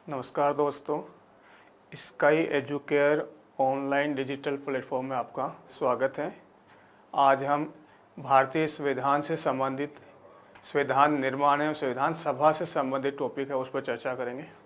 नमस्कार दोस्तों, sky educare online digital platform में आपका स्वागत है। आज हम भारतीय संविधान से संबंधित संविधान निर्माण एवं संविधान सभा से संबंधित टॉपिक है, उस पर चर्चा करेंगे।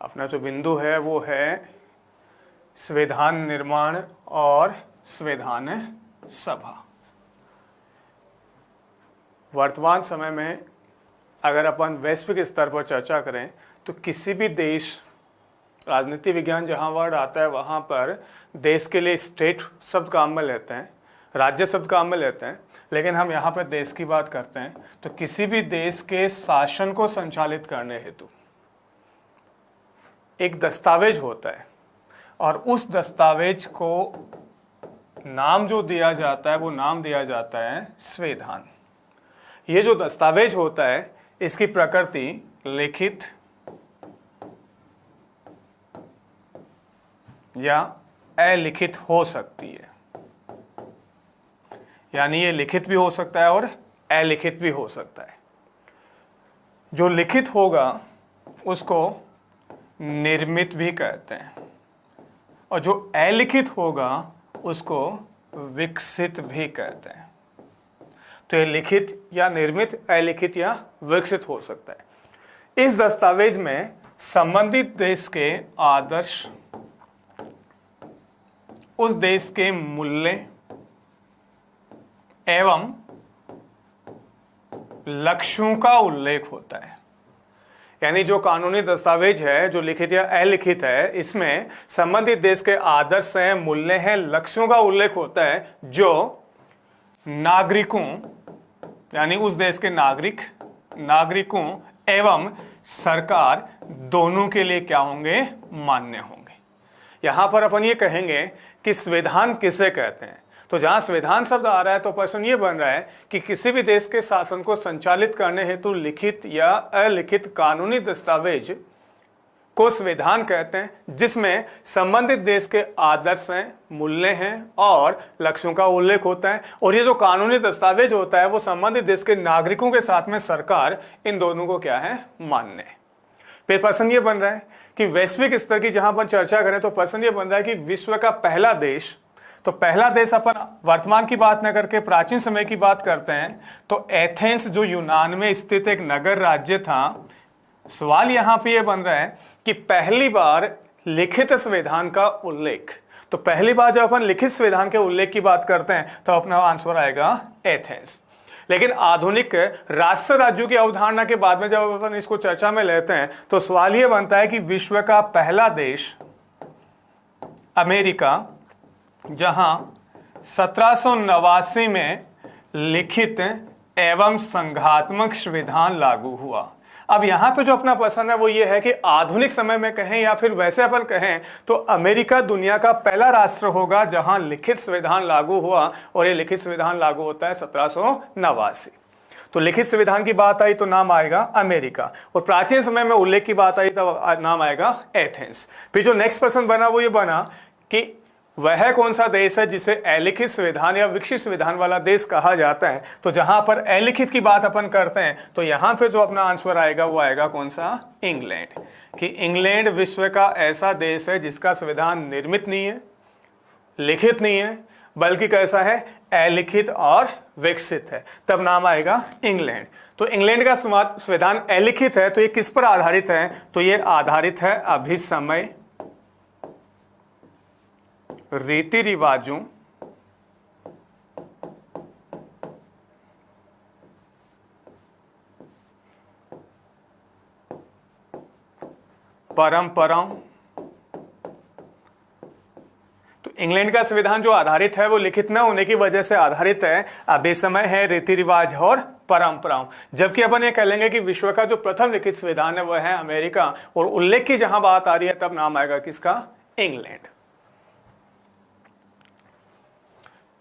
अपना जो बिंदु है वो है संविधान निर्माण और संविधान सभा। वर्तमान समय में अगर अपन वैश्विक स्तर पर चर्चा करें तो किसी भी देश, राजनीति विज्ञान जहाँ वर्ड आता है वहाँ पर देश के लिए स्टेट शब्द काम में लेते हैं, राज्य शब्द काम में लेते हैं, लेकिन हम यहाँ पर देश की बात करते हैं तो किसी भी देश के शासन को संचालित करने हेतु एक दस्तावेज होता है और उस दस्तावेज को नाम जो दिया जाता है वो नाम दिया जाता है संविधान। ये जो दस्तावेज होता है इसकी प्रकृति लिखित या अलिखित हो सकती है, यानी ये लिखित भी हो सकता है और अलिखित भी हो सकता है। जो लिखित होगा उसको निर्मित भी कहते हैं और जो अलिखित होगा उसको विकसित भी कहते हैं। तो ये लिखित या निर्मित, अलिखित या विकसित हो सकता है। इस दस्तावेज में संबंधित देश के आदर्श, उस देश के मूल्य एवं लक्ष्यों का उल्लेख होता है। यानी जो कानूनी दस्तावेज है, जो लिखित या अलिखित है, इसमें संबंधित देश के आदर्श हैं, मूल्य हैं, लक्ष्यों का उल्लेख होता है जो नागरिकों, यानी उस देश के नागरिकों एवं सरकार दोनों के लिए क्या होंगे, मान्य होंगे। यहां पर अपन ये कहेंगे कि संविधान किसे कहते हैं। तो जहां संविधान शब्द आ रहा है तो प्रश्न ये बन रहा है कि किसी भी देश के शासन को संचालित करने हेतु लिखित या अलिखित कानूनी दस्तावेज को संविधान कहते हैं, जिसमें संबंधित देश के आदर्श हैं, मूल्य हैं और लक्ष्यों का उल्लेख होता है। और ये जो कानूनी दस्तावेज होता है वो संबंधित देश के नागरिकों के साथ में सरकार, इन दोनों को क्या है, मान्य है। फिर प्रश्न ये बन रहा है कि वैश्विक स्तर की जहां पर चर्चा करें तो प्रश्न ये बन रहा है कि विश्व का पहला देश, तो पहला देश अपन वर्तमान की बात न करके प्राचीन समय की बात करते हैं तो एथेंस जो यूनान में स्थित एक नगर राज्य था। सवाल यहाँ पे ये बन रहा है कि पहली बार लिखित संविधान का उल्लेख, तो पहली बार जब अपन लिखित संविधान के उल्लेख की बात करते हैं तो अपना आंसर आएगा एथेंस। लेकिन आधुनिक राष्ट्र राज्यों की अवधारणा के बाद में जब अपन इसको चर्चा में लेते हैं तो सवाल ये बनता है कि विश्व का पहला देश अमेरिका, जहां 1789 में लिखित एवं संघात्मक संविधान लागू हुआ। अब यहां पे जो अपना प्रश्न है वो ये है कि आधुनिक समय में कहें या फिर वैसे अपन कहें तो अमेरिका दुनिया का पहला राष्ट्र होगा जहां लिखित संविधान लागू हुआ, और ये लिखित संविधान लागू होता है 1789। तो लिखित संविधान की बात आई तो नाम आएगा अमेरिका, और प्राचीन समय में उल्लेख की बात आई तो नाम आएगा एथेंस। फिर जो नेक्स्ट प्रश्न बना वो ये बना कि वह कौन सा देश है जिसे अलिखित संविधान या विकसित संविधान वाला देश कहा जाता है। तो जहां पर अलिखित की बात अपन करते हैं तो यहां पे जो अपना आंसर आएगा वो आएगा कौन सा, इंग्लैंड। कि इंग्लैंड विश्व का ऐसा देश है जिसका संविधान निर्मित नहीं है, लिखित नहीं है, बल्कि कैसा है, अलिखित और विकसित है, तब नाम आएगा इंग्लैंड। तो इंग्लैंड का संविधान अलिखित है तो ये किस पर आधारित है, तो ये आधारित है अभिसमय, रीति रिवाजों, परंपराओं। तो इंग्लैंड का संविधान जो आधारित है वो लिखित न होने की वजह से आधारित है अभिसमय है, रीति रिवाज और परंपराओं। जबकि अपन ये कह लेंगे कि विश्व का जो प्रथम लिखित संविधान है वो है अमेरिका, और उल्लेख की जहां बात आ रही है तब नाम आएगा किसका? इंग्लैंड।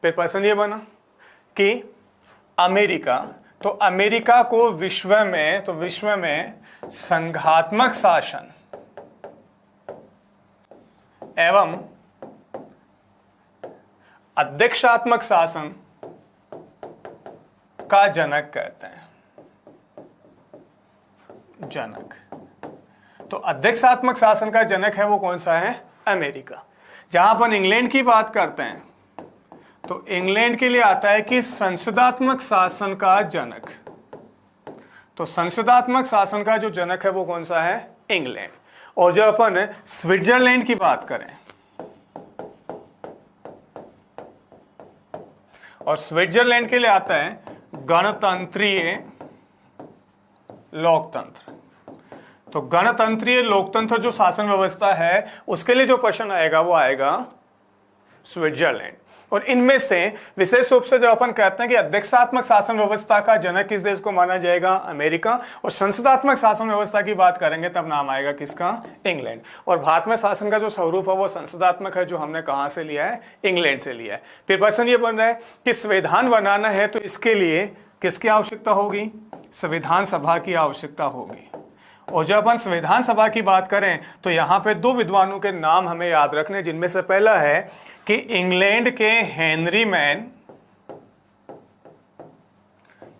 फिर प्रश्न ये बना कि अमेरिका, तो अमेरिका को विश्व में संघात्मक शासन एवं अध्यक्षात्मक शासन का जनक कहते हैं। जनक, तो अध्यक्षात्मक शासन का जनक है वो कौन सा है? अमेरिका। जहां अपन इंग्लैंड की बात करते हैं तो इंग्लैंड के लिए आता है कि संसदात्मक शासन का जनक। तो संसदात्मक शासन का जो जनक है वो कौन सा है? इंग्लैंड। और जब अपन स्विट्जरलैंड की बात करें, और स्विट्जरलैंड के लिए आता है गणतंत्रीय लोकतंत्र। तो गणतंत्रीय लोकतंत्र जो शासन व्यवस्था है उसके लिए जो प्रश्न आएगा वो आएगा स्विट्जरलैंड। और इनमें से विशेष रूप से जब अपन कहते हैं कि अध्यक्षात्मक शासन व्यवस्था का जनक किस देश को माना जाएगा? अमेरिका। और संसदात्मक शासन व्यवस्था की बात करेंगे तब नाम आएगा किसका? इंग्लैंड। और भारत में शासन का जो स्वरूप है वो संसदात्मक है, जो हमने कहां से लिया है? इंग्लैंड से लिया है। फिर प्रश्न ये बन रहा है कि संविधान बनाना है तो इसके लिए किसकी आवश्यकता होगी? संविधान सभा की आवश्यकता होगी। और जब अपन संविधान सभा की बात करें तो यहाँ पे दो विद्वानों के नाम हमें याद रखने, जिनमें से पहला है कि इंग्लैंड के हेनरी मैन,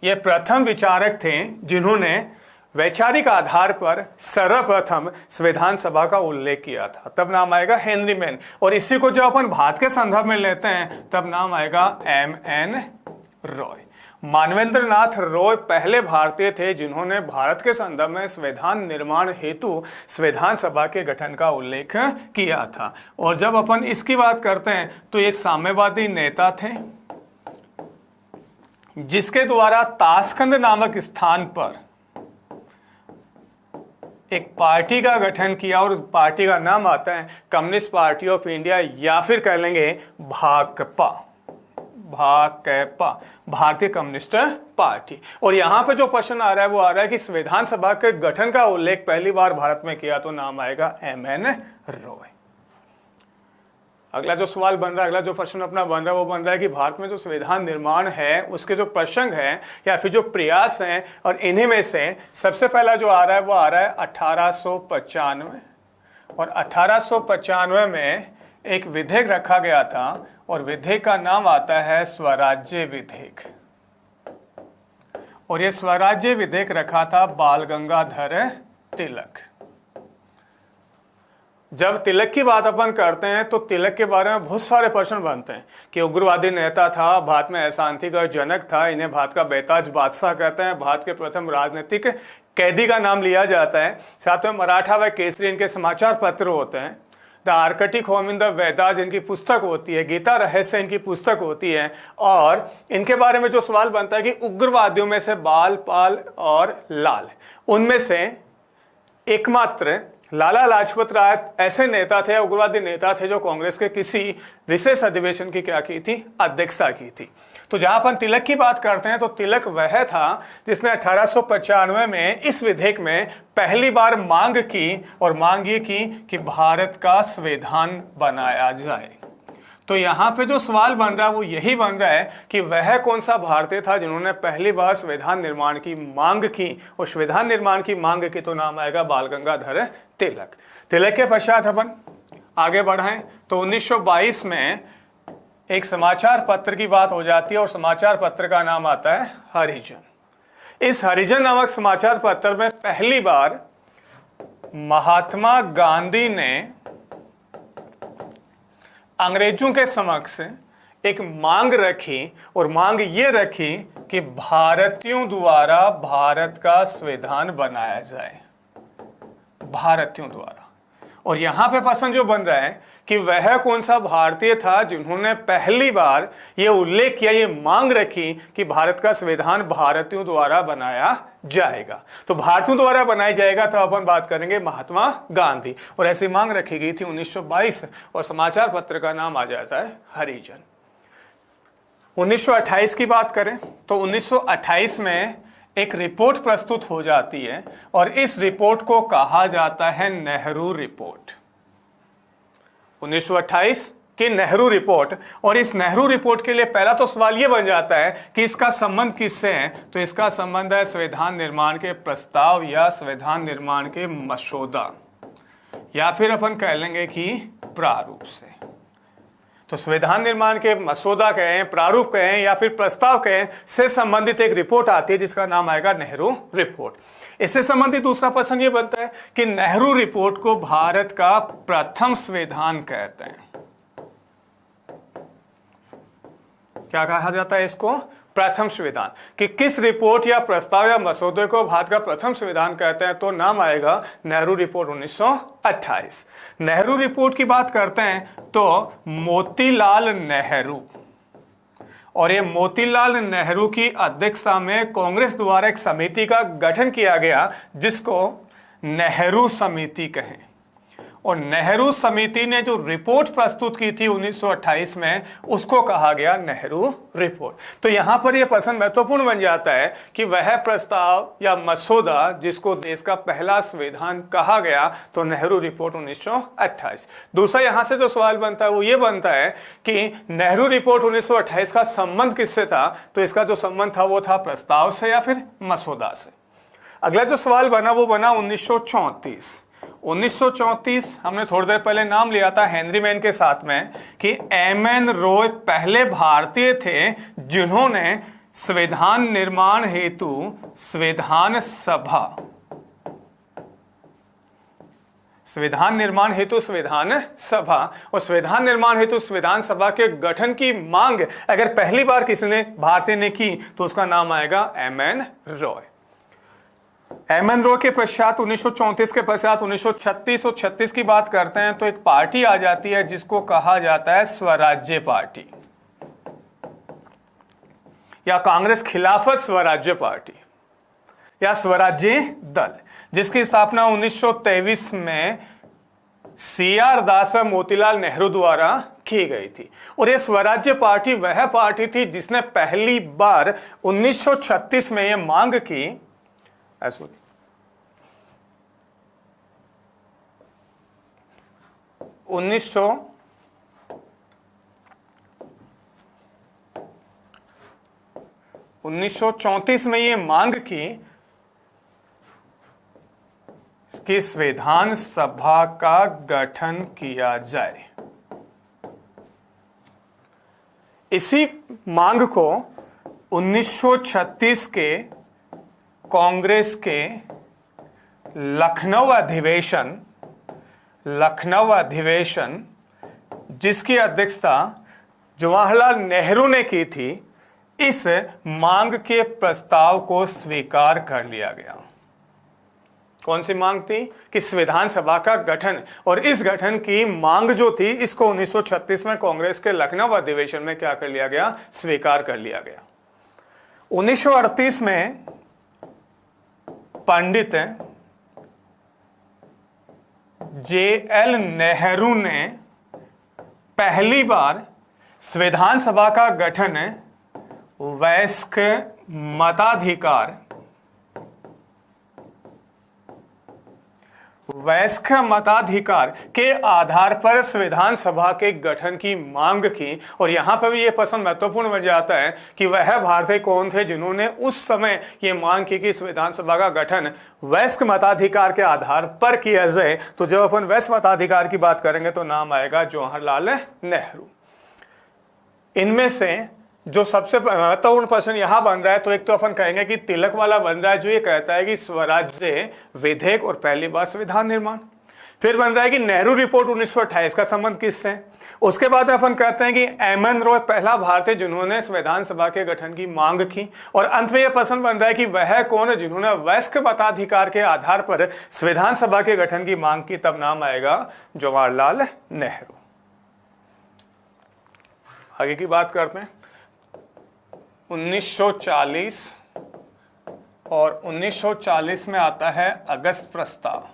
ये प्रथम विचारक थे जिन्होंने वैचारिक आधार पर सर्वप्रथम संविधान सभा का उल्लेख किया था, तब नाम आएगा हेनरी मैन। और इसी को जब अपन भारत के संदर्भ में लेते हैं तब नाम आएगा M.N. रॉय। मानवेंद्र नाथ रॉय पहले भारतीय थे जिन्होंने भारत के संदर्भ में संविधान निर्माण हेतु संविधान सभा के गठन का उल्लेख किया था। और जब अपन इसकी बात करते हैं तो एक साम्यवादी नेता थे जिसके द्वारा ताशकंद नामक स्थान पर एक पार्टी का गठन किया, और उस पार्टी का नाम आता है कम्युनिस्ट पार्टी ऑफ इंडिया, या फिर कह लेंगे भाकपा, भारतीय कम्युनिस्ट पार्टी। और यहां पे जो प्रश्न आ रहा है वो आ रहा है कि संविधान सभा के गठन का उल्लेख पहली बार भारत में किया, तो नाम आएगा M.N. रॉय। अगला जो सवाल बन रहा है, अगला जो प्रश्न अपना बन रहा है वो बन रहा है कि भारत में जो संविधान निर्माण है उसके जो प्रसंग हैं या फिर जो प्रयास हैं, और इन्हीं में से सबसे पहला जो आ रहा है वो आ रहा है 1895। और 1895 में एक विधेयक रखा गया था, और विधेयक का नाम आता है स्वराज्य विधेयक। और ये स्वराज्य विधेयक रखा था बाल गंगाधर तिलक। जब तिलक की बात अपन करते हैं तो तिलक के बारे में बहुत सारे प्रश्न बनते हैं कि उग्रवादी नेता था, भारत में अशांति का जनक था, इन्हें भारत का बेताज बादशाह कहते हैं, भारत के प्रथम राजनीतिक कैदी का नाम लिया जाता है, साथ में मराठा व केसरी इनके समाचार पत्र होते हैं, the Arctic home in the Vedas इनकी पुस्तक होती है, गीता रहस्य इनकी पुस्तक होती है। और इनके बारे में जो सवाल बनता है कि उग्रवादियों में से बाल, पाल और लाल, उनमें से एकमात्र लाला लाजपत राय ऐसे नेता थे, उग्रवादी नेता थे, जो कांग्रेस के किसी विशेष अधिवेशन की क्या की थी? अध्यक्षता की थी। तो जहां अपन तिलक की बात करते हैं तो तिलक वह था जिसने 1895 में इस विधेयक में पहली बार मांग की, और मांग ये की कि भारत का संविधान बनाया जाए। तो यहाँ पे जो सवाल बन रहा है वो यही बन रहा है कि वह कौन सा भारतीय था जिन्होंने पहली बार संविधान निर्माण की मांग की, और संविधान निर्माण की मांग की तो नाम आएगा बाल गंगाधर तिलक। तिलक के पश्चात अपन आगे बढ़ाएं तो 1922 में एक समाचार पत्र की बात हो जाती है, और समाचार पत्र का नाम आता है हरिजन। इस हरिजन नामक समाचार पत्र में पहली बार महात्मा गांधी ने अंग्रेजों के समक्ष एक मांग रखी, और मांग ये रखी कि भारतीयों द्वारा भारत का संविधान बनाया जाए, भारतीयों द्वारा। और यहां पे प्रश्न जो बन रहा है कि वह कौन सा भारतीय था जिन्होंने पहली बार ये उल्लेख किया, ये मांग रखी कि भारत का संविधान भारतीयों द्वारा बनाया जाएगा। तो भारतीयों द्वारा बनाया जाएगा तो अपन बात करेंगे महात्मा गांधी, और ऐसी मांग रखी गई थी 1922 और समाचार पत्र का नाम आ जाता है हरिजन। 1928 की बात करें तो 1928 में एक रिपोर्ट प्रस्तुत हो जाती है और इस रिपोर्ट को कहा जाता है नेहरू रिपोर्ट। 1928 की नेहरू रिपोर्ट, और इस नेहरू रिपोर्ट के लिए पहला तो सवाल यह बन जाता है कि इसका संबंध किससे है, तो इसका संबंध है संविधान निर्माण के प्रस्ताव या संविधान निर्माण के मसौदा, या फिर अपन कह लेंगे कि प्रारूप से। तो संविधान निर्माण के मसौदा कहें, प्रारूप कहें या फिर प्रस्ताव कहें, से संबंधित एक रिपोर्ट आती है जिसका नाम आएगा नेहरू रिपोर्ट। इससे संबंधित दूसरा प्रश्न ये बनता है कि नेहरू रिपोर्ट को भारत का प्रथम संविधान कहते हैं। क्या कहा जाता है इसको? प्रथम संविधान। कि किस रिपोर्ट या प्रस्ताव या मसौदे को भारत का प्रथम संविधान कहते हैं, तो नाम आएगा नेहरू रिपोर्ट 1928। नेहरू रिपोर्ट की बात करते हैं तो मोतीलाल नेहरू, और ये मोतीलाल नेहरू की अध्यक्षता में कांग्रेस द्वारा एक समिति का गठन किया गया जिसको नेहरू समिति कहें, और नेहरू समिति ने जो रिपोर्ट प्रस्तुत की थी 1928 में उसको कहा गया नेहरू रिपोर्ट। तो यहां पर यह प्रश्न महत्वपूर्ण बन जाता है कि वह प्रस्ताव या मसौदा जिसको देश का पहला संविधान कहा गया तो नेहरू रिपोर्ट 1928। दूसरा यहां से जो सवाल बनता है वो ये बनता है कि नेहरू रिपोर्ट 1928 का संबंध किससे था, तो इसका जो संबंध था वो था प्रस्ताव से या फिर मसौदा से। अगला जो सवाल बना वो बना 1934। 1934 हमने थोड़ी देर पहले नाम लिया था हेनरी मैन के साथ में कि एम.एन. रॉय पहले भारतीय थे जिन्होंने संविधान निर्माण हेतु संविधान सभा और संविधान निर्माण हेतु संविधान सभा के गठन की मांग अगर पहली बार किसी ने भारतीय ने की तो उसका नाम आएगा एम.एन. रॉय। एम.एन. रॉय के पश्चात 1934 के पश्चात 1936 और 36 की बात करते हैं तो एक पार्टी आ जाती है जिसको कहा जाता है स्वराज्य पार्टी या कांग्रेस खिलाफत स्वराज्य पार्टी या स्वराज्य दल, जिसकी स्थापना 1923 में सी.आर. दास व मोतीलाल नेहरू द्वारा की गई थी। और यह स्वराज्य पार्टी वह पार्टी थी जिसने पहली बार 1936 में यह मांग की 1934 में ये मांग की कि संविधान सभा का गठन किया जाए। इसी मांग को 1936 के कांग्रेस के लखनऊ अधिवेशन जिसकी अध्यक्षता जवाहरलाल नेहरू ने की थी, इस मांग के प्रस्ताव को स्वीकार कर लिया गया। कौन सी मांग थी? कि संविधान सभा का गठन, और इस गठन की मांग जो थी इसको 1936 में कांग्रेस के लखनऊ अधिवेशन में क्या कर लिया गया? स्वीकार कर लिया गया। 1938 में पंडित जे.एल. नेहरू ने पहली बार संविधान सभा का गठन वयस्क मताधिकार के आधार पर संविधान सभा के गठन की मांग की। और यहां पर भी यह प्रश्न महत्वपूर्ण बन जाता है कि वह भारतीय कौन थे जिन्होंने उस समय यह मांग की कि संविधान सभा का गठन वयस्क मताधिकार के आधार पर किया जाए। तो जब अपन वयस्क मताधिकार की बात करेंगे तो नाम आएगा जवाहरलाल नेहरू। इनमें से जो सबसे महत्वपूर्ण प्रश्न यहां बन रहा है तो एक तो अपन कहेंगे कि तिलक वाला बन रहा है जो ये कहता है कि स्वराज्य विधेयक और पहली बार संविधान निर्माण। फिर बन रहा है कि नेहरू रिपोर्ट 1928 का संबंध किससे है। उसके बाद अपन कहते हैं कि एमएन रॉय पहला भारतीय जिन्होंने संविधान सभा के गठन की मांग की। और अंत में यह प्रश्न बन रहा है कि वह कौन है जिन्होंने वयस्क मताधिकार के आधार पर संविधान सभा के गठन की मांग की। तब नाम आएगा जवाहरलाल नेहरू। आगे की बात करते हैं। 1940 और 1940 में आता है अगस्त प्रस्ताव।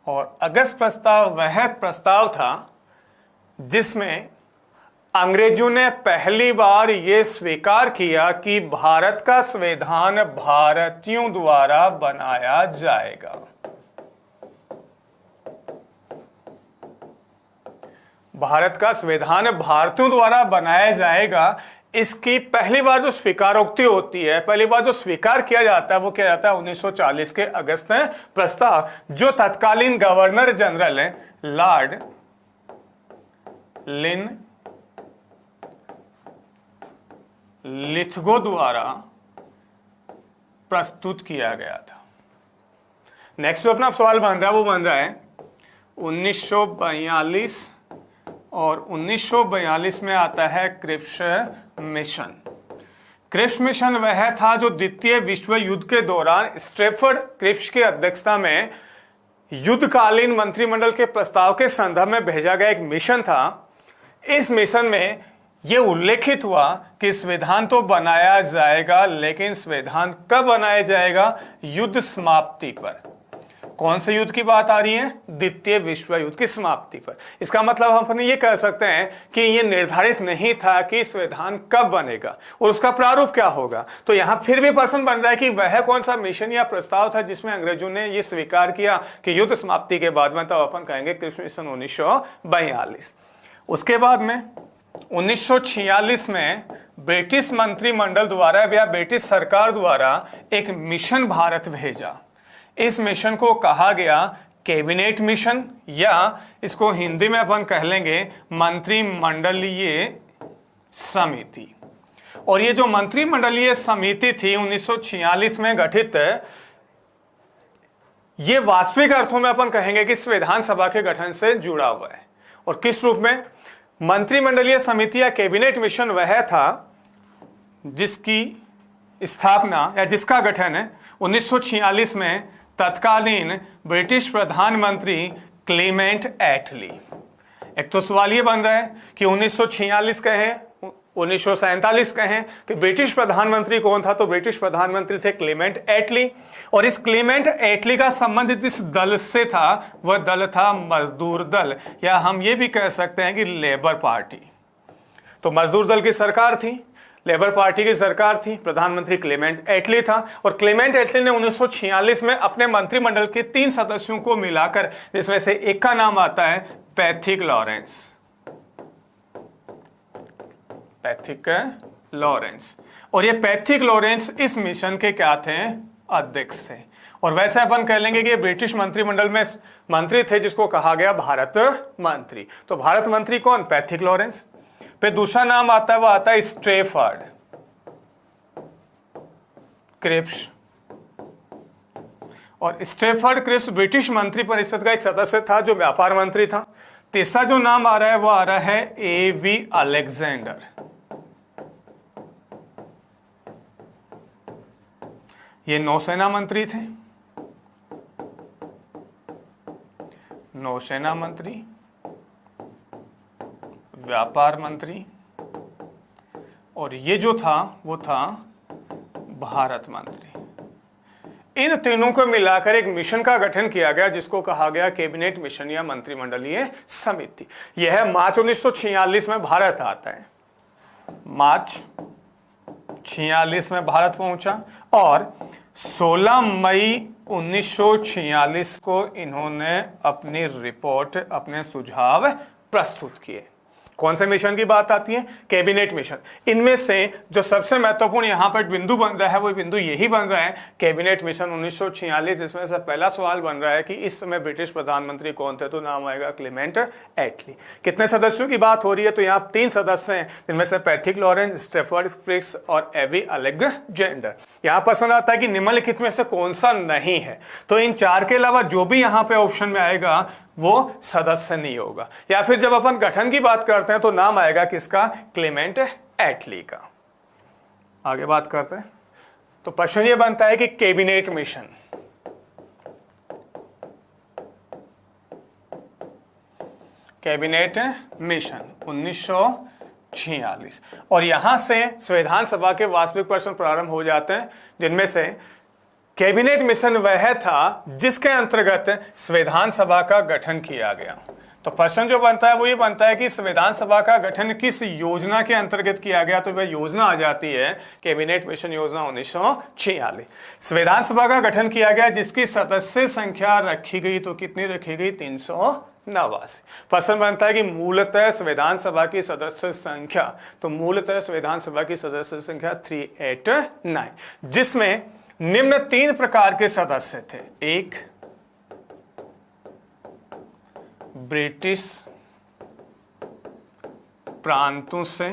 और अगस्त प्रस्ताव वह प्रस्ताव था जिसमें अंग्रेजों ने पहली बार यह स्वीकार किया कि भारत का संविधान भारतीयों द्वारा बनाया जाएगा। भारत का संविधान भारतीयों द्वारा बनाया जाएगा, इसकी पहली बार जो स्वीकारोक्ति होती है, पहली बार जो स्वीकार किया जाता है वो किया जाता है 1940 के अगस्त प्रस्ताव, जो तत्कालीन गवर्नर जनरल लॉर्ड लिन लिथगो द्वारा प्रस्तुत किया गया था। नेक्स्ट जो अपना सवाल बन रहा है वो बन रहा है 1942 और 1942 में आता है क्रिप्स मिशन। क्रिप्स मिशन वह था जो द्वितीय विश्व युद्ध के दौरान स्ट्रैफर्ड क्रिप्स की अध्यक्षता में युद्धकालीन मंत्रिमंडल के प्रस्ताव के संदर्भ में भेजा गया एक मिशन था। इस मिशन में यह उल्लेखित हुआ कि संविधान तो बनाया जाएगा, लेकिन संविधान कब बनाया जाएगा? युद्ध समाप्ति पर। कौन से युद्ध की बात आ रही है? द्वितीय विश्व युद्ध की समाप्ति पर। इसका मतलब हम अपने ये कह सकते हैं कि ये निर्धारित नहीं था कि संविधान कब बनेगा और उसका प्रारूप क्या होगा। तो यहां फिर भी प्रश्न बन रहा है कि वह कौन सा मिशन या प्रस्ताव था जिसमें अंग्रेजों ने यह स्वीकार किया कि युद्ध समाप्ति के बाद में, तब अपन कहेंगे क्रिप्स मिशन 1942। उसके बाद में 1946 में ब्रिटिश मंत्रिमंडल द्वारा या ब्रिटिश सरकार द्वारा एक मिशन भारत भेजा। इस मिशन को कहा गया कैबिनेट मिशन, या इसको हिंदी में अपन कह लेंगे मंत्रिमंडलीय समिति। और ये जो मंत्रिमंडलीय समिति थी 1946 में गठित, ये वास्तविक अर्थों में अपन कहेंगे कि संविधान सभा के गठन से जुड़ा हुआ है। और किस रूप में? मंत्रिमंडलीय समिति या कैबिनेट मिशन वह था जिसकी स्थापना या जिसका गठन 1946 में तत्कालीन ब्रिटिश प्रधानमंत्री क्लेमेंट एटली। एक तो सवाल ये बन रहा है कि 1946 कहें 1947 कहें कि ब्रिटिश प्रधानमंत्री कौन था, तो ब्रिटिश प्रधानमंत्री थे क्लेमेंट एटली। और इस क्लेमेंट एटली का संबंध जिस दल से था वह दल था मजदूर दल, या हम ये भी कह सकते हैं कि लेबर पार्टी। तो मजदूर दल की सरकार थी, लेबर पार्टी की सरकार थी, प्रधानमंत्री क्लेमेंट एटली था। और क्लेमेंट एटली ने 1946 में अपने मंत्रिमंडल के 3 सदस्यों को मिलाकर, जिसमें से एक का नाम आता है पैथिक लॉरेंस। Pethick Lawrence. और ये पैथिक लॉरेंस इस मिशन के क्या थे? अध्यक्ष थे। और वैसे अपन कह लेंगे कि ब्रिटिश मंत्रिमंडल में मंत्री थे जिसको कहा गया भारत मंत्री। तो भारत मंत्री कौन? Pethick Lawrence. फिर दूसरा नाम आता है, वो आता है स्ट्रैफर्ड क्रिप्स। और स्ट्रैफर्ड क्रिप्स ब्रिटिश मंत्री परिषद का एक सदस्य था जो व्यापार मंत्री था। तीसरा जो नाम आ रहा है वो आ रहा है एवी अलेक्जेंडर। ये नौसेना मंत्री थे, नौसेना मंत्री, व्यापार मंत्री, और ये जो था वो था भारत मंत्री। इन तीनों को मिलाकर एक मिशन का गठन किया गया जिसको कहा गया कैबिनेट मिशन या मंत्रिमंडलीय समिति। यह मार्च 1946 में भारत आता है। मार्च 46 में भारत पहुंचा और 16 मई 1946 को इन्होंने अपनी रिपोर्ट, अपने सुझाव प्रस्तुत किए। कौन से मिशन की बात आती है? Cabinet mission. इनमें से जो सबसे महत्वपूर्ण यहाँ पर बिंदु बन रहा है वो बिंदु यही बन रहा है कैबिनेट मिशन 1946। इसमें से पहला सवाल बन रहा है कि इस समय ब्रिटिश प्रधानमंत्री कौन थे, तो नाम आएगा क्लेमेंट एटली। कितने सदस्यों की बात हो रही है? तो यहाँ 3 सदस्य हैं, जिनमें से पैट्रिक लॉरेंस, स्टेफर्ड फ्रिक्स और एवी अलेक्जेंडर। यहाँ पसंद आता है कि निम्नलिखित में से कौन सा नहीं है, तो इन 4 के अलावा जो भी यहाँ पे ऑप्शन में आएगा वो सदस्य नहीं होगा। या फिर जब अपन गठन की बात करते हैं तो नाम आएगा किसका? क्लेमेंट एटली का। आगे बात करते हैं तो प्रश्न ये बनता है कि कैबिनेट मिशन, कैबिनेट मिशन 1946, और यहां से संविधान सभा के वास्तविक प्रश्न प्रारंभ हो जाते हैं, जिनमें से कैबिनेट मिशन वह था जिसके अंतर्गत संविधान सभा का गठन किया गया। तो प्रश्न जो बनता है वो ये बनता है कि संविधान सभा का गठन किस योजना के अंतर्गत किया गया, तो वह योजना आ जाती है कैबिनेट मिशन योजना 1946। संविधान सभा का गठन किया गया जिसकी सदस्य संख्या रखी गई, तो कितनी रखी गई? 389। प्रश्न बनता है कि मूलतः संविधान सभा की सदस्य संख्या, तो मूलतः संविधान सभा की सदस्य संख्या 389, जिसमें निम्न 3 प्रकार के सदस्य थे। एक, ब्रिटिश प्रांतों से,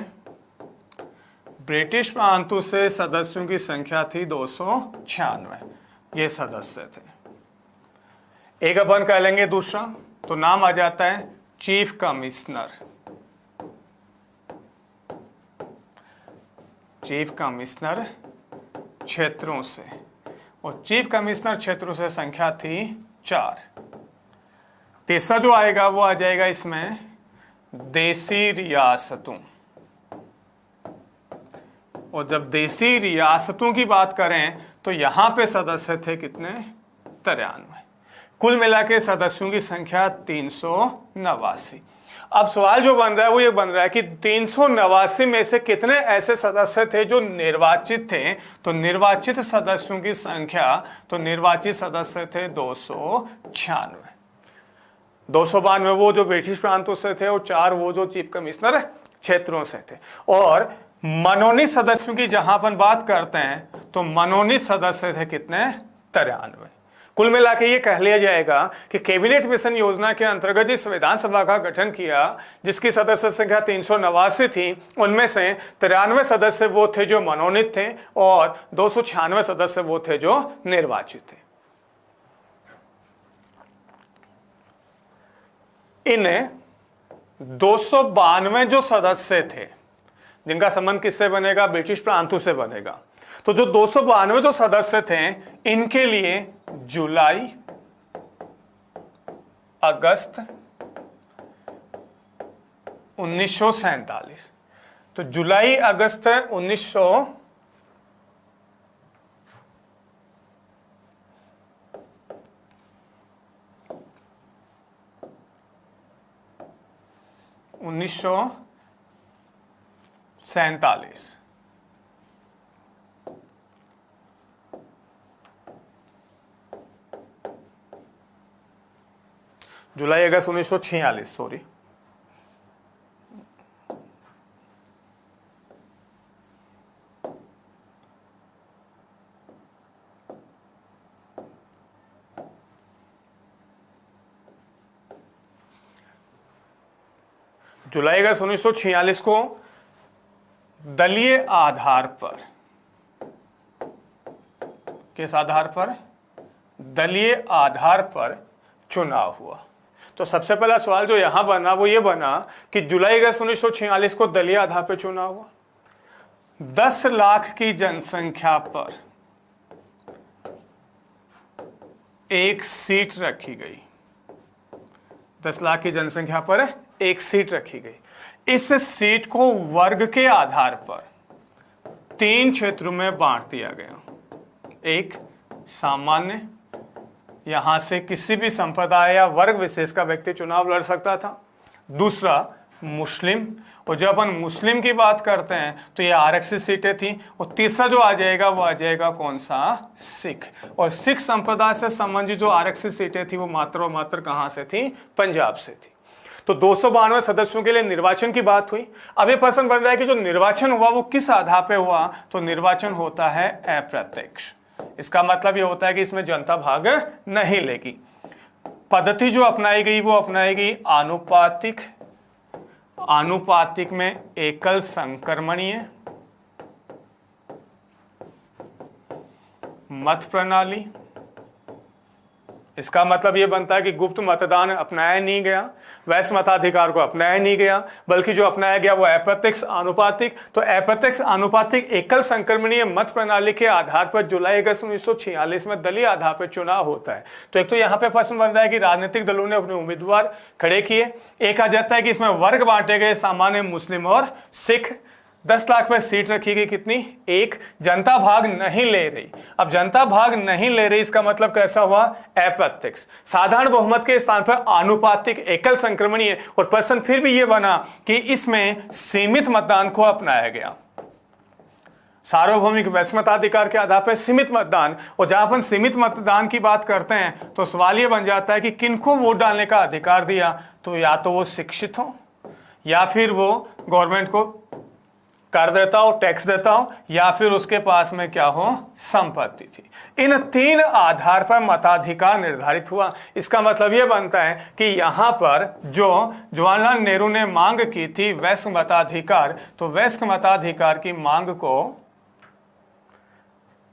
ब्रिटिश प्रांतों से सदस्यों की संख्या थी 296, ये सदस्य थे। एक अपन कह लेंगे दूसरा, तो नाम आ जाता है चीफ कमिश्नर, चीफ कमिश्नर क्षेत्रों से, और चीफ कमिश्नर क्षेत्रों से संख्या थी 4। तीसरा जो आएगा वो आ जाएगा इसमें देसी रियासतों, और जब देसी रियासतों की बात करें तो यहां पे सदस्य थे कितने? 93। कुल मिला के सदस्यों की संख्या 389। अब सवाल जो बन रहा है वो ये बन रहा है कि 389 में से कितने ऐसे सदस्य थे जो निर्वाचित थे, तो निर्वाचित सदस्यों की संख्या, तो निर्वाचित सदस्य थे 296। 292 वो जो ब्रिटिश प्रांतों से थे, और 4 वो जो चीफ कमिश्नर क्षेत्रों से थे। और मनोनीत सदस्यों की जहां अपन बात करते हैं तो मनोनीत सदस्य थे कितने? 93। कुल मिला के ये कह लिया जाएगा कि कैबिनेट मिशन योजना के अंतर्गत जिस संविधान सभा का गठन किया जिसकी सदस्य संख्या 389 थी, उनमें से 93 सदस्य वो थे जो मनोनीत थे और 296 सदस्य वो थे जो निर्वाचित थे। इन 292 जो सदस्य थे जिनका संबंध किससे बनेगा? ब्रिटिश प्रांतों से बनेगा। तो जो 292 जो सदस्य थे इनके लिए जुलाई अगस्त 1947, तो जुलाई अगस्त 1947, जुलाई अगस्त 1946, सॉरी, जुलाई अगस्त 1946 को दलीय आधार पर, किस आधार पर? दलीय आधार पर चुनाव हुआ। तो सबसे पहला सवाल जो यहां बना वो ये बना कि जुलाई अगस्त 1946 को दलीय आधार पर चुनाव हुआ। 10 लाख की जनसंख्या पर एक सीट रखी गई, 10 लाख की जनसंख्या पर एक सीट रखी गई। इस सीट को वर्ग के आधार पर 3 क्षेत्रों में बांट दिया गया। एक, सामान्य, यहां से किसी भी संप्रदाय या वर्ग विशेष का व्यक्ति चुनाव लड़ सकता था। दूसरा, मुस्लिम, और जब अपन मुस्लिम की बात करते हैं तो ये आरक्षित सीटें थी। और तीसरा जो आ जाएगा वो आ जाएगा कौन सा? सिख। और सिख संप्रदाय से संबंधित जो आरक्षित सीटें थी वो मात्र और मात्र कहां से थी? पंजाब से थी। तो 292 सदस्यों के लिए निर्वाचन की बात हुई। अब ये प्रश्न बन रहा है कि जो निर्वाचन हुआ वो किस आधार पर हुआ, तो निर्वाचन होता है अप्रत्यक्ष। इसका मतलब ये होता है कि इसमें जनता भाग नहीं लेगी। पद्धति जो अपनाई गई वो अपनाई गई आनुपातिक, आनुपातिक में एकल संक्रमणीय मत प्रणाली। इसका मतलब यह बनता है कि गुप्त मतदान अपनाया नहीं गया, वैश्य मताधिकार को अपनाया नहीं गया, बल्कि जो अपनाया गया वो अप्रत्यक्ष आनुपातिक। तो अप्रत्यक्ष आनुपातिक एकल संक्रमणीय मत प्रणाली के आधार पर जुलाई अगस्त 1946 में दलीय आधार पर चुनाव होता है। तो एक तो यहाँ पे प्रश्न बन रहा है कि राजनीतिक दलों ने अपने उम्मीदवार खड़े किए। एक आ जाता है कि इसमें वर्ग बांटे गए, सामान्य, मुस्लिम और सिख। 10 लाख में सीट रखी गई, कितनी, एक। जनता भाग नहीं ले रही। अब जनता भाग नहीं ले रही, इसका मतलब कैसा हुआ, अप्रत्यक्ष। साधारण बहुमत के स्थान पर आनुपातिक एकल संक्रमणीय। और प्रश्न फिर भी यह बना कि इसमें सीमित मतदान को अपनाया गया, सार्वभौमिक वैश्य मताधिकार के आधार पर सीमित मतदान। और जहां अपन सीमित मतदान की बात करते हैं तो सवाल यह बन जाता है कि किनको वोट डालने का अधिकार दिया, तो या तो वो शिक्षित हो, या फिर वो गवर्नमेंट को कर देता हो, टैक्स देता हो, या फिर उसके पास में क्या हो, संपत्ति थी। इन 3 आधार पर मताधिकार निर्धारित हुआ। इसका मतलब यह बनता है कि यहां पर जो जवाहरलाल नेहरू ने मांग की थी वैश्य मताधिकार, तो वैश्य मताधिकार की मांग को,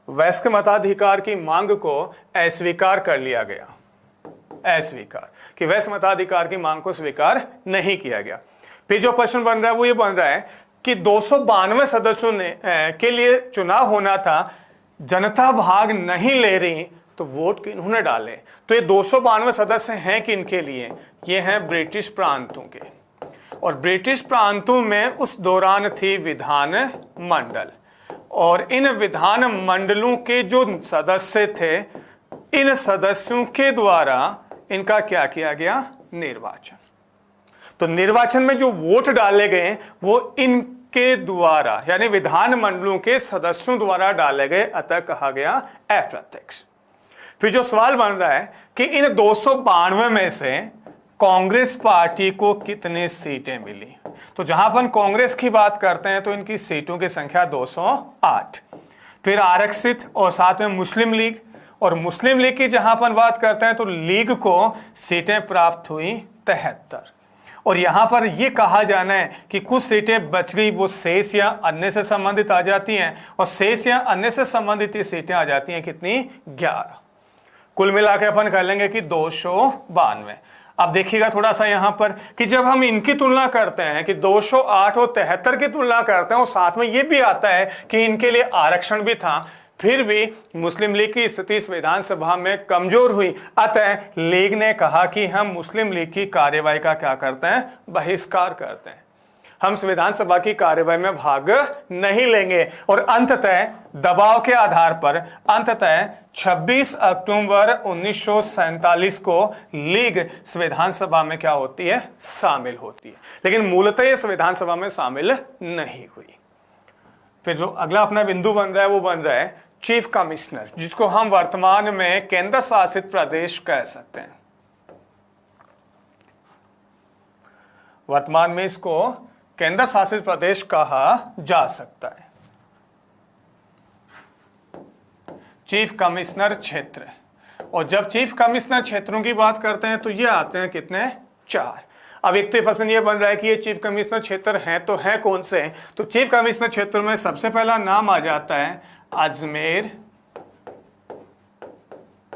वैश्य मताधिकार की मांग को अस्वीकार कर लिया गया। अस्वीकार कि वैश्य मताधिकार की मांग को स्वीकार नहीं किया गया। फिर जो प्रश्न बन रहा है वो ये बन रहा है कि 292 सदस्यों ने के लिए चुनाव होना था, जनता भाग नहीं ले रही, तो वोट किन्होंने डाले। तो ये 292 सदस्य हैं किनके लिए, ये हैं ब्रिटिश प्रांतों के। और ब्रिटिश प्रांतों में उस दौरान थी विधान मंडल, और इन विधान मंडलों के जो सदस्य थे, इन सदस्यों के द्वारा इनका क्या किया गया, निर्वाचन। तो निर्वाचन में जो वोट डाले गए वो इनके द्वारा, यानी विधान मंडलों के सदस्यों द्वारा डाले गए, अतः कहा गया अप्रत्यक्ष। फिर जो सवाल बन रहा है कि इन 292 में से कांग्रेस पार्टी को कितनी सीटें मिली। तो जहां अपन कांग्रेस की बात करते हैं तो इनकी सीटों की संख्या 208। फिर आरक्षित और साथ में मुस्लिम लीग, और मुस्लिम लीग की जहां अपन बात करते हैं तो लीग को सीटें प्राप्त हुई 73। और यहां पर यह कहा जाना है कि कुछ सीटें बच गई, वो शेष या अन्य से संबंधित आ जाती हैं, और शेष या अन्य से संबंधित ये सीटें आ जाती हैं कितनी, 11। कुल मिला के अपन कर लेंगे कि 292। अब देखिएगा थोड़ा सा यहां पर कि जब हम इनकी तुलना करते हैं कि 208 और 73 की तुलना करते हैं, और साथ में यह भी आता है कि इनके लिए आरक्षण भी था, फिर भी मुस्लिम लीग की स्थिति इस विधानसभा में कमजोर हुई। अतः लीग ने कहा कि हम मुस्लिम लीग की कार्यवाही का क्या करते हैं, बहिष्कार करते हैं, हम विधानसभा की कार्यवाही में भाग नहीं लेंगे। और अंततः दबाव के आधार पर अंततः 26 अक्टूबर 1947 को लीग विधानसभा में क्या होती है, शामिल होती है। लेकिन मूलतः इस विधानसभा में शामिल नहीं हुई। फिर जो अगला अपना बिंदु बन रहा है वो बन रहा है चीफ कमिश्नर, जिसको हम वर्तमान में केंद्र शासित प्रदेश कह सकते हैं। वर्तमान में इसको केंद्र शासित प्रदेश कहा जा सकता है। चीफ कमिश्नर क्षेत्र। और जब चीफ कमिश्नर क्षेत्रों की बात करते हैं तो ये आते हैं कितने, 4। अब एक तो प्रश्न ये बन रहा है कि ये चीफ कमिश्नर क्षेत्र हैं तो हैं कौन से। तो चीफ कमिश्नर क्षेत्र में सबसे पहला नाम आ जाता है अजमेर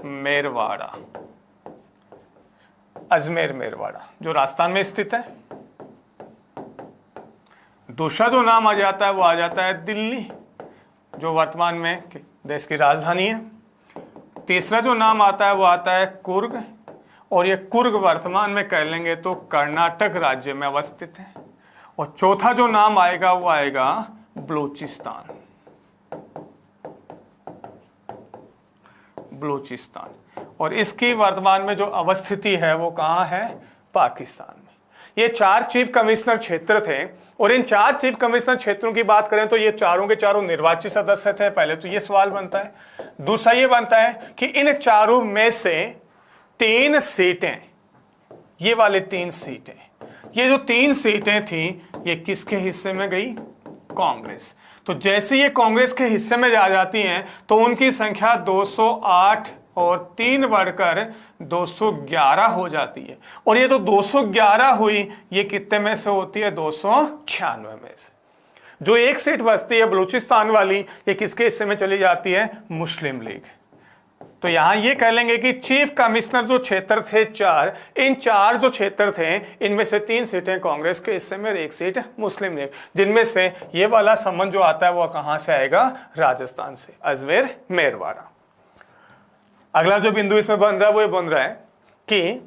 मेरवाड़ा। अजमेर मेरवाड़ा जो राजस्थान में स्थित है। दूसरा जो नाम आ जाता है वो आ जाता है दिल्ली, जो वर्तमान में देश की राजधानी है। तीसरा जो नाम आता है वो आता है कुर्ग, और ये कुर्ग वर्तमान में कह लेंगे तो कर्नाटक राज्य में अवस्थित है। और चौथा जो नाम आएगा वो आएगा बलूचिस्तान। बलूचिस्तान, और इसकी वर्तमान में जो अवस्थिति है वो कहाँ है, पाकिस्तान में। ये 4 चीफ कमिश्नर क्षेत्र थे। और इन 4 चीफ कमिश्नर क्षेत्रों की बात करें तो ये चारों के चारों निर्वाचित सदस्य थे। पहले तो ये सवाल बनता है। दूसरा ये बनता है कि इन चारों में से 3 सीटें, ये वाले 3 सीटें ये जो 3 सीटें थी ये किसके हिस्से में गई? कांग्रेस। तो जैसे ये कांग्रेस के हिस्से में जा जाती हैं तो उनकी संख्या 208 और 3 बढ़कर 211 हो जाती है। और ये तो 211 हुई, ये कितने में से होती है? 296 में से। जो एक सीट बचती है बलूचिस्तान वाली, ये किसके हिस्से में चली जाती है? मुस्लिम लीग। तो यहां ये कह लेंगे कि चीफ कमिश्नर जो क्षेत्र थे 4, इन 4 जो क्षेत्र थे इनमें से 3 सीटें कांग्रेस के हिस्से में और 1 सीट मुस्लिम लीग, जिनमें से ये वाला संबंध जो आता है वो कहां से आएगा? राजस्थान से, अजमेर मेरवाड़ा। अगला जो बिंदु इसमें बन रहा है वो ये बन रहा है कि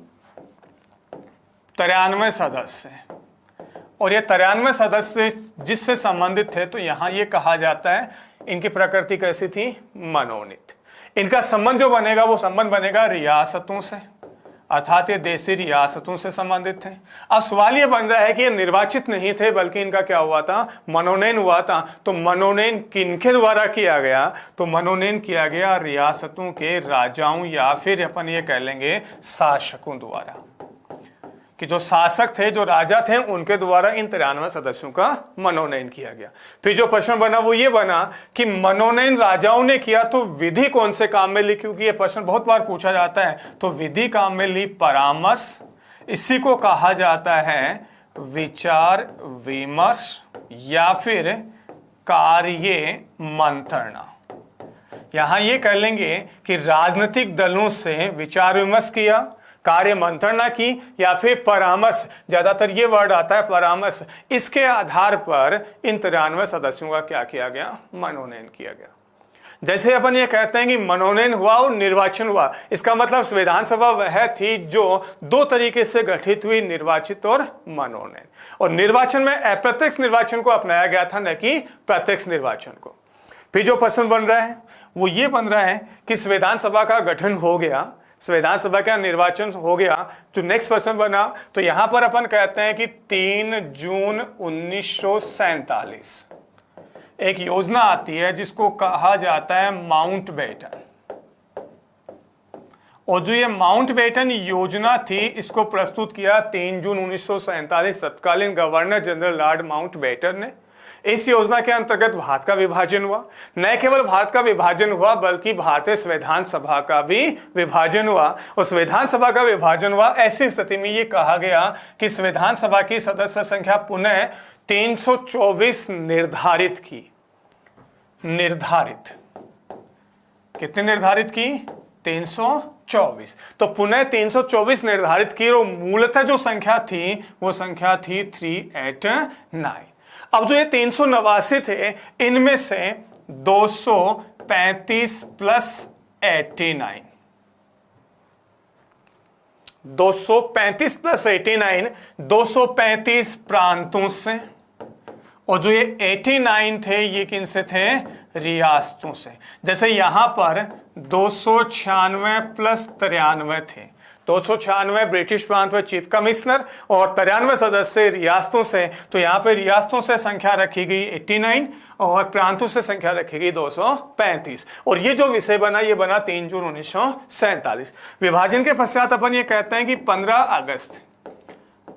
93 सदस्य हैं और ये 93 सदस्य जिससे संबंधित थे, तो यहां ये कहा जाता है इनकी प्रकृति कैसी थी? मनोनीत। इनका संबंध जो बनेगा वो संबंध बनेगा रियासतों से, अर्थात ये देशी रियासतों से संबंधित थे। अब सवाल ये बन रहा है कि ये निर्वाचित नहीं थे बल्कि इनका क्या हुआ था? मनोनयन हुआ था। तो मनोनयन किनके द्वारा किया गया? तो मनोनयन किया गया रियासतों के राजाओं या फिर अपन ये कह लेंगे शासकों द्वारा, कि जो शासक थे, जो राजा थे, उनके द्वारा इन 93 सदस्यों का मनोनयन किया गया। फिर जो प्रश्न बना वो ये बना कि मनोनयन राजाओं ने किया तो विधि कौन से काम में ली? क्योंकि ये प्रश्न बहुत बार पूछा जाता है। तो विधि काम में ली परामर्श, इसी को कहा जाता है विचार विमर्श या फिर कार्य मंत्रणा। यहां ये कह लेंगे कि राजनीतिक दलों से विचार विमर्श किया, कार्य मंत्रणा की या फिर परामर्श, ज्यादातर ये वर्ड आता है परामर्श। इसके आधार पर इन 93 सदस्यों का क्या किया गया? मनोनयन किया गया। जैसे अपन ये कहते हैं कि मनोनयन हुआ और निर्वाचन हुआ, इसका मतलब विधानसभा वह थी जो 2 तरीके से गठित हुई, निर्वाचित और मनोनयन। और निर्वाचन में अप्रत्यक्ष निर्वाचन को अपनाया गया था, न कि प्रत्यक्ष निर्वाचन को। फिर जो प्रश्न बन रहा है वो ये बन रहा है कि विधानसभा का गठन हो गया, संविधान सभा का निर्वाचन हो गया, जो नेक्स्ट प्रश्न बना तो यहां पर अपन कहते हैं कि 3 जून 1947 एक योजना आती है जिसको कहा जाता है माउंटबेटन। और जो ये माउंटबेटन योजना थी इसको प्रस्तुत किया 3 जून 1947 तत्कालीन गवर्नर जनरल लॉर्ड माउंटबेटन ने। इस योजना के अंतर्गत भारत का विभाजन हुआ। न केवल भारत का विभाजन हुआ बल्कि भारतीय संविधान सभा का भी विभाजन हुआ। और संविधान सभा का विभाजन हुआ ऐसी स्थिति में ये कहा गया कि संविधान सभा की सदस्य संख्या पुनः 324 निर्धारित की। निर्धारित कितने निर्धारित की? 324। तो पुनः 324 निर्धारित की और मूलतः जो संख्या थी वो संख्या थी 389। अब जो ये 389 थे इनमें से 235 प्लस 89, 235 प्लस 89, 235 प्रांतों से, और जो ये 89 थे ये किन से थे? रियासतों से। जैसे यहां पर 296 प्लस 93 थे, 296 ब्रिटिश प्रांत में चीफ कमिश्नर और 93 सदस्य रियासतों से। तो यहाँ पे रियासतों से संख्या रखी गई 89 और प्रांतों से संख्या रखी गई 235। और ये जो विषय बना ये बना 3 जून 1947। विभाजन के पश्चात अपन ये कहते हैं कि 15 अगस्त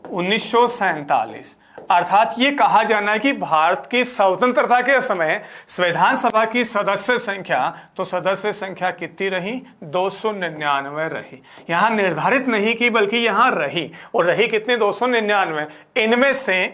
1947 अर्थात ये कहा जाना है कि भारत की स्वतंत्रता के समय संविधान सभा की सदस्य संख्या, तो सदस्य संख्या कितनी रही? 299 रही। यहां निर्धारित नहीं की बल्कि यहां रही। और रही कितनी? 299। इनमें से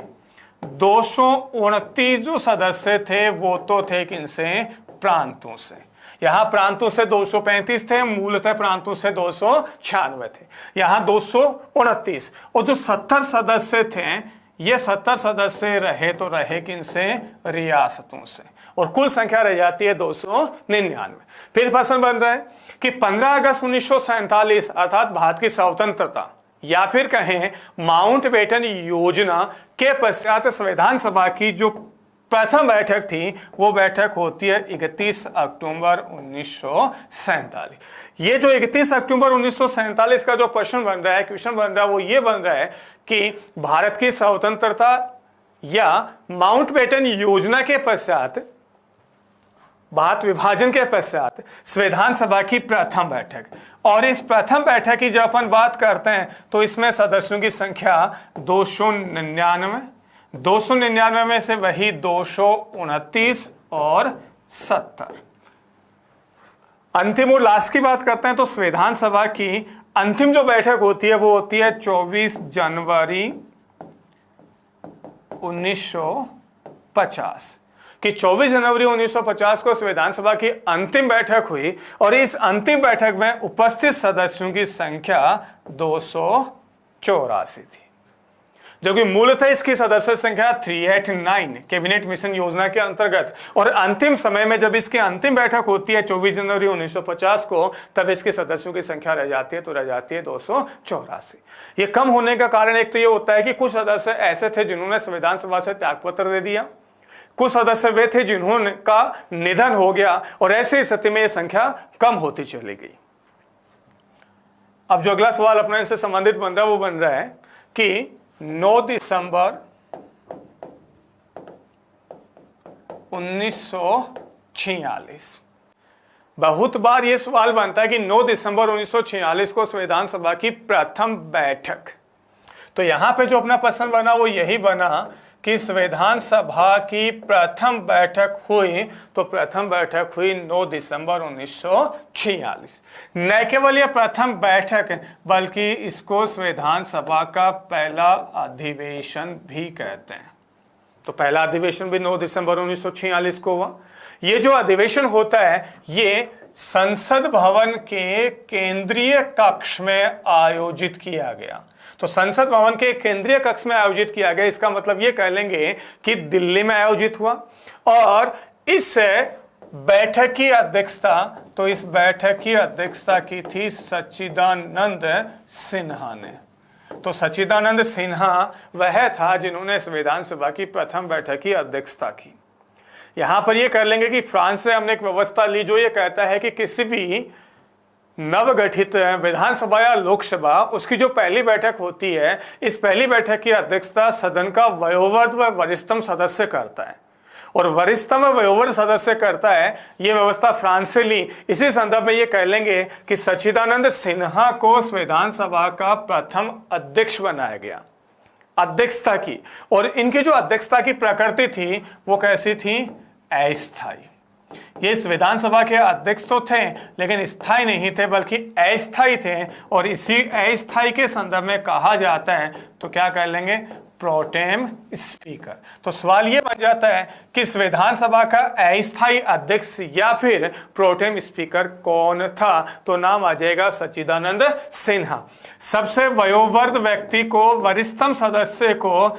229 जो सदस्य थे वो तो थे किनसे? प्रांतों से। यहां प्रांतों से 235 थे, मूलतः प्रांतों से 296 थे। यहां 229 और जो 70 सदस्य थे ये 70 सदस्य रहे तो रहे किनसे? रियासतों से। और कुल संख्या रह जाती है 299। फिर प्रश्न बन रहा है कि 15 अगस्त 1947 अर्थात भारत की स्वतंत्रता या फिर कहें माउंटबेटन योजना के पश्चात संविधान सभा की जो प्रथम बैठक थी वो बैठक होती है 31 अक्टूबर 1947। ये जो 31 अक्टूबर 1947 का जो प्रश्न बन रहा है, क्वेश्चन बन रहा है, वो ये बन रहा है कि भारत की स्वतंत्रता या माउंटबेटन योजना के पश्चात बात विभाजन के पश्चात संविधान सभा की प्रथम बैठक, और इस प्रथम बैठक की जब अपन बात करते हैं तो इसमें सदस्यों की संख्या 299 में से वही 229 और 70। अंतिम और लास्ट की बात करते हैं तो संविधान सभा की अंतिम जो बैठक होती है वो होती है 24 जनवरी 1950 कि 24 जनवरी 1950 को संविधान सभा की अंतिम बैठक हुई, और इस अंतिम बैठक में उपस्थित सदस्यों की संख्या 284 थी, जो कि मूलतः इसकी सदस्य संख्या 389 कैबिनेट मिशन योजना के अंतर्गत। और अंतिम समय में जब इसकी अंतिम बैठक होती है 24 जनवरी 1950 को, तब इसके सदस्यों की संख्या रह जाती है 284। ये कम होने का कारण एक तो ये होता है कि कुछ सदस्य ऐसे थे जिन्होंने संविधान सभा से त्यागपत्र दे दिया, कुछ सदस्य वे थे जिन्होंने का निधन हो गया, और ऐसी स्थिति में यह संख्या कम होती चली गई। अब जो अगला सवाल अपने इससे संबंधित बन रहा है वो बन रहा है कि 9 दिसंबर 1946, बहुत बार यह सवाल बनता है कि 9 दिसंबर 1946 को संविधान सभा की प्रथम बैठक, तो यहां पे जो अपना प्रश्न बना वो यही बना कि संविधान सभा की प्रथम बैठक हुई, तो प्रथम बैठक हुई 9 दिसंबर 1946। न केवल यह प्रथम बैठक बल्कि इसको संविधान सभा का पहला अधिवेशन भी कहते हैं। तो पहला अधिवेशन भी 9 दिसंबर 1946 को हुआ। ये जो अधिवेशन होता है ये संसद भवन के केंद्रीय कक्ष में आयोजित किया गया। तो संसद भवन के केंद्रीय कक्ष में आयोजित किया गया, इसका मतलब ये कह लेंगे कि दिल्ली में आयोजित हुआ। और इस बैठक की अध्यक्षता, तो इस बैठक की अध्यक्षता की थी सच्चिदानंद सिन्हा ने। तो सच्चिदानंद सिन्हा वह था जिन्होंने संविधान सभा की प्रथम बैठक की अध्यक्षता की। यहां पर यह कर लेंगे कि फ्रांस से हमने एक व्यवस्था ली जो ये कहता है कि किसी भी नवगठित विधानसभा या लोकसभा उसकी जो पहली बैठक होती है, इस पहली बैठक की अध्यक्षता सदन का वयोवृद्ध व वरिष्ठतम सदस्य करता है, और वरिष्ठतम व वयोवृद्ध सदस्य करता है। यह व्यवस्था फ्रांस से ली। इसी संदर्भ में ये कह लेंगे कि सच्चिदानंद सिन्हा को संविधान सभा का प्रथम अध्यक्ष बनाया गया, अध्यक्षता की। और इनकी जो अध्यक्षता की प्रकृति थी वो कैसी थी? अस्थायी। ये संविधान सभा के अध्यक्ष तो थे लेकिन स्थायी नहीं थे बल्कि अस्थायी थे, और इसी अस्थायी के संदर्भ में कहा जाता है तो क्या कह लेंगे? Pro tem speaker. तो सवाल ये बन जाता है कि संविधान सभा का अस्थायी अध्यक्ष या फिर प्रोटेम स्पीकर कौन था? तो नाम आ जाएगा सच्चिदानंद सिन्हा। सबसे वयोवृद्ध व्यक्ति को, वरिष्ठतम सदस्य को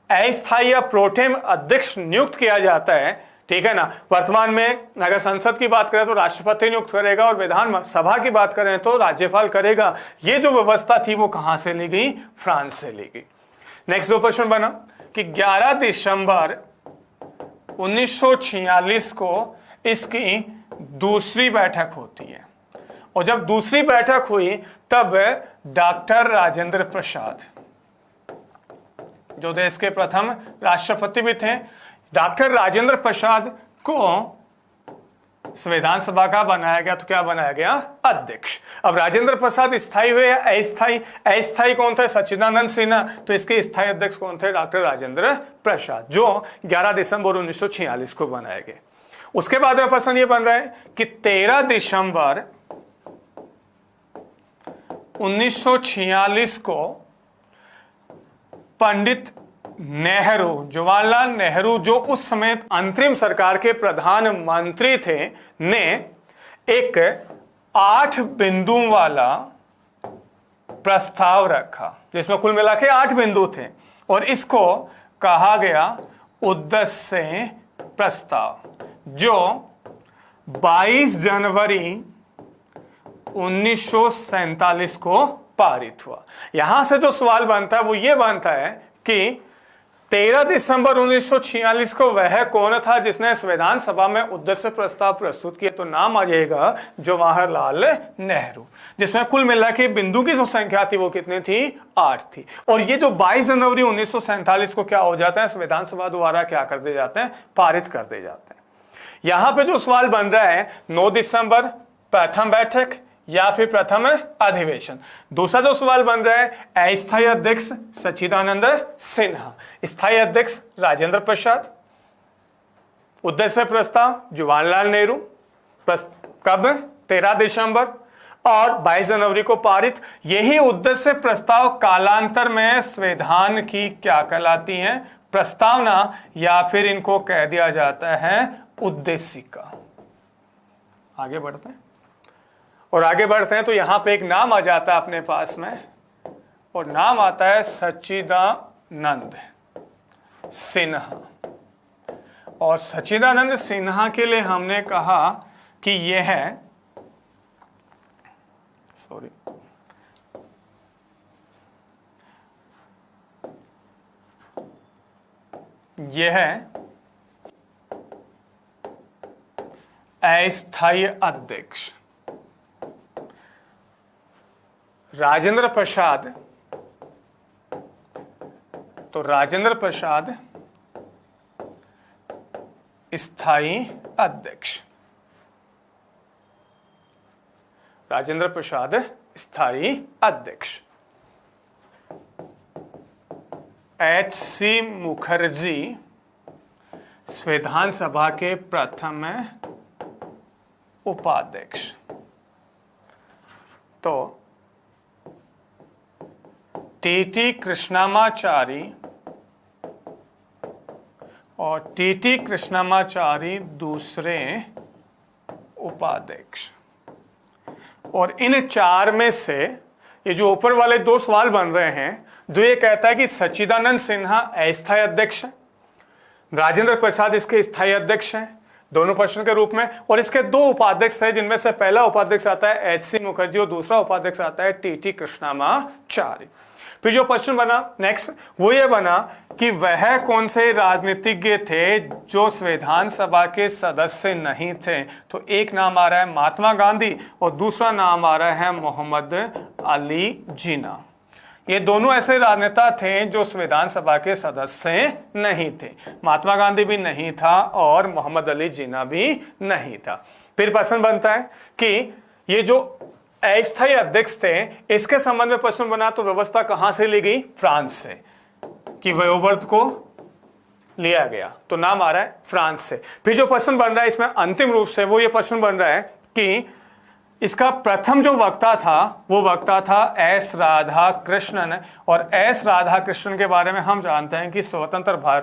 अस्थायी या प्रोटेम अध्यक्ष नियुक्त किया जाता है, ठीक है ना। वर्तमान में अगर संसद की बात करें तो राष्ट्रपति नियुक्त करेगा, और विधान सभा की बात करें तो राज्यपाल करेगा। ये जो व्यवस्था थी वो कहां से ली गई? फ्रांस से ली गई। नेक्स्ट जो प्रश्न बना कि 11 दिसंबर 1946 को इसकी दूसरी बैठक होती है, और जब दूसरी बैठक हुई तब डॉक्टर राजेंद्र प्रसाद, जो देश के प्रथम राष्ट्रपति भी थे, डॉक्टर राजेंद्र प्रसाद को संविधान सभा का बनाया गया। तो क्या बनाया गया? अध्यक्ष। अब राजेंद्र प्रसाद स्थायी हुए या अस्थायी? अस्थायी कौन थे? सच्चिदानंद सिन्हा। तो इसके स्थायी अध्यक्ष कौन थे? डॉक्टर राजेंद्र प्रसाद, जो 11 दिसंबर 1946 को बनाए गए। उसके बाद में प्रश्न ये बन रहा है कि 13 दिसंबर 1946 को पंडित नेहरू, जवाहरलाल नेहरू, जो उस समय अंतरिम सरकार के प्रधानमंत्री थे, ने एक 8 बिंदु वाला प्रस्ताव रखा, जिसमें कुल मिला के 8 बिंदु थे, और इसको कहा गया उद्देश्य प्रस्ताव, जो 22 जनवरी 1947 को पारित हुआ। यहां से जो सवाल बनता है वो ये बनता है कि 13 दिसंबर 1946 को वह कौन था जिसने संविधान सभा में उद्देश्य प्रस्ताव प्रस्तुत किया? तो नाम आ जाएगा जवाहरलाल नेहरू, जिसमें कुल मिला के बिंदु की जो संख्या थी वो कितनी थी? 8 थी। और ये जो 22 जनवरी 1947 को क्या हो जाता है? संविधान सभा द्वारा क्या कर दिए जाते हैं? पारित कर दिए जाते हैं। यहां पे जो सवाल बन रहा है 9 दिसंबर प्रथम बैठक या फिर प्रथम अधिवेशन। दूसरा जो सवाल बन रहा है अस्थायी अध्यक्ष सच्चिदानंद सिन्हा, स्थायी अध्यक्ष राजेंद्र प्रसाद, उद्देश्य प्रस्ताव जवाहरलाल नेहरू, कब 13 दिसंबर और 22 जनवरी को पारित। यही उद्देश्य प्रस्ताव कालांतर में संविधान की क्या कहलाती हैं? प्रस्तावना, या फिर इनको कह दिया जाता है उद्देशिका। आगे बढ़ते हैं और आगे बढ़ते हैं तो यहां पे एक नाम आ जाता है अपने पास में, और नाम आता है सच्चिदानंद सिन्हा। और सच्चिदानंद सिन्हा के लिए हमने कहा कि यह है, सॉरी, यह है अस्थायी अध्यक्ष। राजेंद्र प्रसाद, तो राजेंद्र प्रसाद स्थायी अध्यक्ष, राजेंद्र प्रसाद स्थायी अध्यक्ष। एच.सी. मुखर्जी संविधान सभा के प्रथम उपाध्यक्ष। तो टी.टी. कृष्णमाचारी और टी.टी. कृष्णमाचारी दूसरे उपाध्यक्ष। और इन चार में से ये जो ऊपर वाले दो सवाल बन रहे हैं, जो ये कहता है कि सच्चिदानंद सिन्हा अस्थायी अध्यक्ष है, राजेंद्र प्रसाद इसके स्थायी अध्यक्ष हैं दोनों प्रश्न के रूप में, और इसके दो उपाध्यक्ष हैं जिनमें से पहला उपाध्यक्ष आता है एच.सी. मुखर्जी और दूसरा उपाध्यक्ष आता है टी.टी. कृष्णमाचारी। फिर जो प्रश्न बना नेक्स्ट वो ये बना कि वह कौन से राजनीतिज्ञ थे जो संविधान सभा के सदस्य नहीं थे। तो एक नाम आ रहा है महात्मा गांधी और दूसरा नाम आ रहा है मोहम्मद अली जिन्ना। ये दोनों ऐसे राजनेता थे जो संविधान सभा के सदस्य नहीं थे। महात्मा गांधी भी नहीं था और मोहम्मद अली जिन्ना भी नहीं था। फिर प्रश्न बनता है कि ये जो अस्थायी अध्यक्ष थे इसके संबंध में प्रश्न बना, तो व्यवस्था कहां से ली गई? फ्रांस से, कि वयोवृद्ध को लिया गया, तो नाम आ रहा है फ्रांस से। फिर जो प्रश्न बन रहा है इसमें अंतिम रूप से वो ये प्रश्न बन रहा है कि इसका प्रथम जो वक्ता था वो वक्ता था एस. राधाकृष्णन, और एस. राधाकृष्णन के बारे में हम जानते हैं कि स्वतंत्र भारत